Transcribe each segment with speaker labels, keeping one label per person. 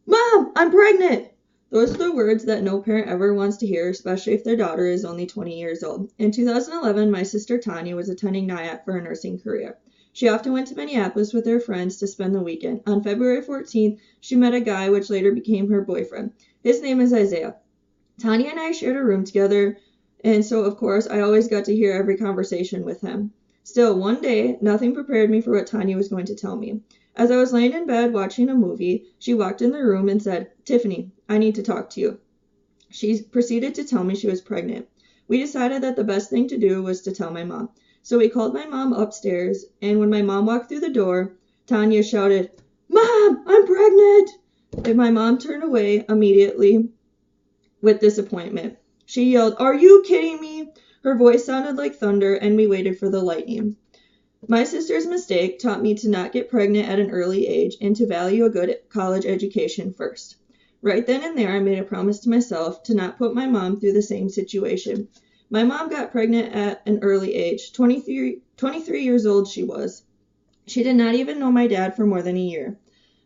Speaker 1: Mom, I'm pregnant! Those are the words that no parent ever wants to hear, especially if their daughter is only 20 years old. In 2011, my sister Tanya was attending NIAP for a nursing career. She often went to Minneapolis with her friends to spend the weekend. On February 14th, she met a guy which later became her boyfriend. His name is Isaiah. Tanya and I shared a room together, and so of course I always got to hear every conversation with him. Still, one day, nothing prepared me for what Tanya was going to tell me. As I was laying in bed watching a movie, she walked in the room and said, "Tiffany, I need to talk to you." She proceeded to tell me she was pregnant. We decided that the best thing to do was to tell my mom. So we called my mom upstairs, and when my mom walked through the door, Tanya shouted, "Mom, I'm pregnant!" And my mom turned away immediately with disappointment. She yelled, "Are you kidding me?" Her voice sounded like thunder, and we waited for the lightning. My sister's mistake taught me to not get pregnant at an early age and to value a good college education first. Right then and there, I made a promise to myself to not put my mom through the same situation. My mom got pregnant at an early age. 23 years old she was. She did not even know my dad for more than a year.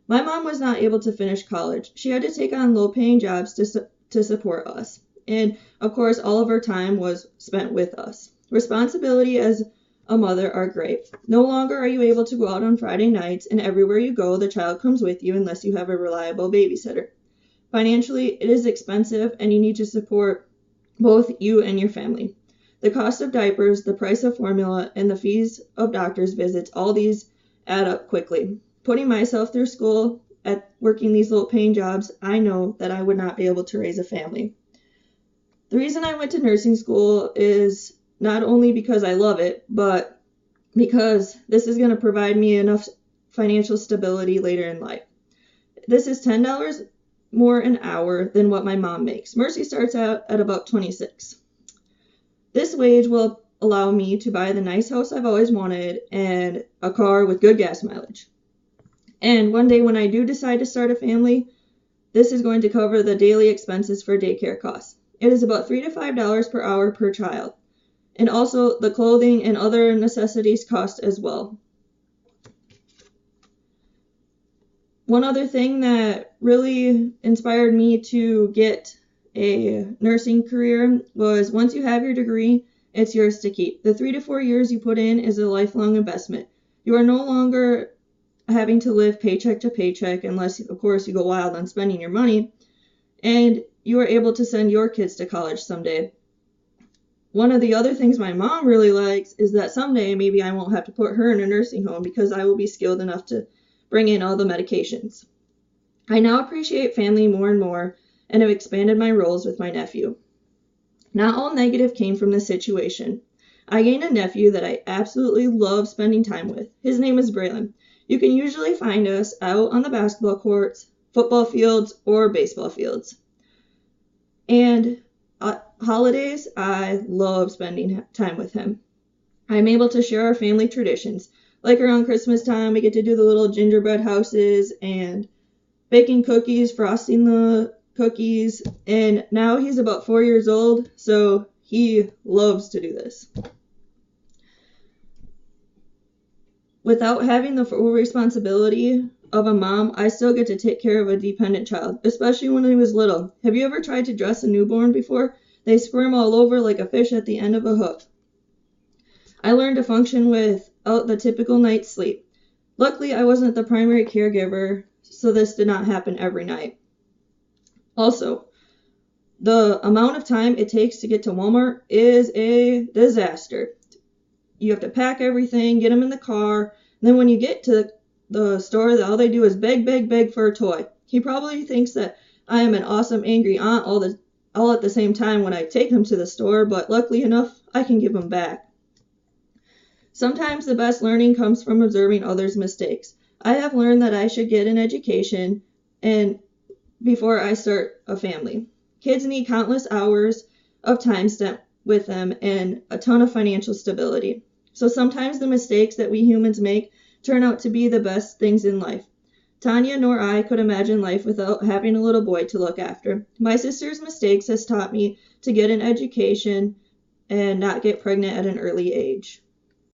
Speaker 1: My mom was not able to finish college. She had to take on low-paying jobs to support us. And, of course, all of her time was spent with us. Responsibility as a mother are great. No longer are you able to go out on Friday nights, and everywhere you go, the child comes with you unless you have a reliable babysitter. Financially, it is expensive, and you need to support both you and your family. The cost of diapers, the price of formula, and the fees of doctor's visits, all these add up quickly. Putting myself through school, at working these low-paying jobs, I know that I would not be able to raise a family. The reason I went to nursing school is not only because I love it, but because this is going to provide me enough financial stability later in life. This is $10 more an hour than what my mom makes. Mercy starts out at about 26. This wage will allow me to buy the nice house I've always wanted and a car with good gas mileage. And one day when I do decide to start a family, this is going to cover the daily expenses for daycare costs. It is about $3 to $5 per hour per child. And also the clothing and other necessities cost as well. One other thing that really inspired me to get a nursing career was once you have your degree, it's yours to keep. The 3 to 4 years you put in is a lifelong investment. You are no longer having to live paycheck to paycheck unless, of course, you go wild on spending your money. And you are able to send your kids to college someday. One of the other things my mom really likes is that someday maybe I won't have to put her in a nursing home because I will be skilled enough to bring in all the medications. I now appreciate family more and more and have expanded my roles with my nephew. Not all negative came from this situation. I gained a nephew that I absolutely love spending time with. His name is Braylon. You can usually find us out on the basketball courts, football fields, or baseball fields. And holidays, I love spending time with him. I'm able to share our family traditions. Like around Christmas time, we get to do the little gingerbread houses and baking cookies, frosting the cookies. And now he's about 4 years old, so he loves to do this. Without having the full responsibility of a mom, I still get to take care of a dependent child, especially when he was little. Have you ever tried to dress a newborn before? They squirm all over like a fish at the end of a hook. I learned to function without the typical night's sleep. Luckily, I wasn't the primary caregiver, so this did not happen every night. Also, the amount of time it takes to get to Walmart is a disaster. You have to pack everything, get them in the car, and then when you get to the store, all they do is beg, beg, beg for a toy. He probably thinks that I am an awesome angry aunt all at the same time when I take him to the store, but luckily enough, I can give him back. Sometimes the best learning comes from observing others' mistakes. I have learned that I should get an education and before I start a family. Kids need countless hours of time spent with them and a ton of financial stability. So sometimes the mistakes that we humans make turn out to be the best things in life. Tanya nor I could imagine life without having a little boy to look after. My sister's mistakes has taught me to get an education and not get pregnant at an early age.